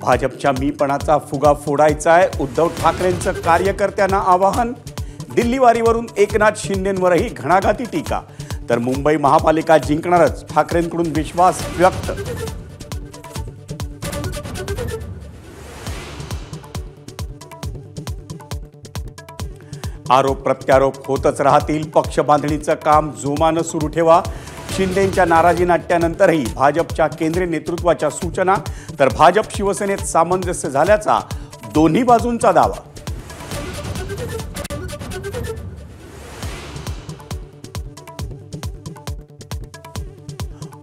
भाजपच्या मीपणाचा फुगा फोडायचा आहे, उद्धव ठाकरेंचं कार्यकर्त्यांना आवाहन। दिल्ली वारीवरून एकनाथ शिंदेंवरही घणाघाती टीका, तर मुंबई महापालिका जिंकणारच, ठाकरेंकडून विश्वास व्यक्त। आरोप प्रत्यारोप होतच राहतील, पक्ष बांधणीचं काम जोमानं सुरू ठेवा। शिंदेंच्या नाराजी नाट्यानंतरही भाजपच्या केंद्रीय नेतृत्वाच्या सूचना, तर भाजप शिवसेनेत सामंजस्य झाल्याचा दोन्ही बाजूंचा दावा।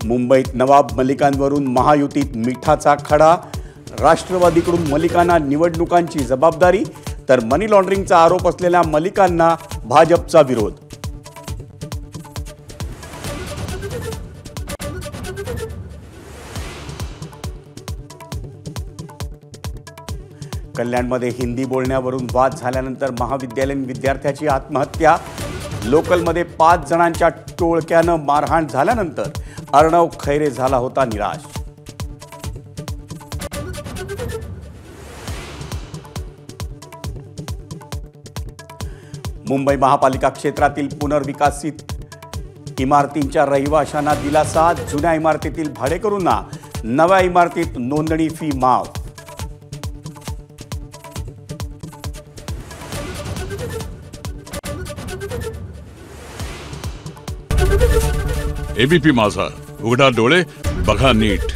मुंबईत नवाब मलिकांवरून महायुतीत मिठाचा खडा, राष्ट्रवादीकडून मलिकांना निवडणुकांची जबाबदारी, तर मनी लॉन्ड्रिंगचा आरोप असलेल्या मलिकांना भाजपचा विरोध। कल्याणमध्ये हिंदी बोलण्यावरून वाद झाल्यानंतर महाविद्यालयीन विद्यार्थ्याची आत्महत्या, लोकलमध्ये 5 जणांच्या टोळक्यानं मारहाण झाल्यानंतर अर्णव खैरे झाला होता निराश। मुंबई महापालिका क्षेत्रातील पुनर्विकसित इमारतींच्या रहिवाशांना दिलासा, जुन्या इमारतीतील भाडेकरूंना नव्या इमारतीत नोंदणी फी माफ। एबीपी माझा, उघडा डोळे बघा नीट।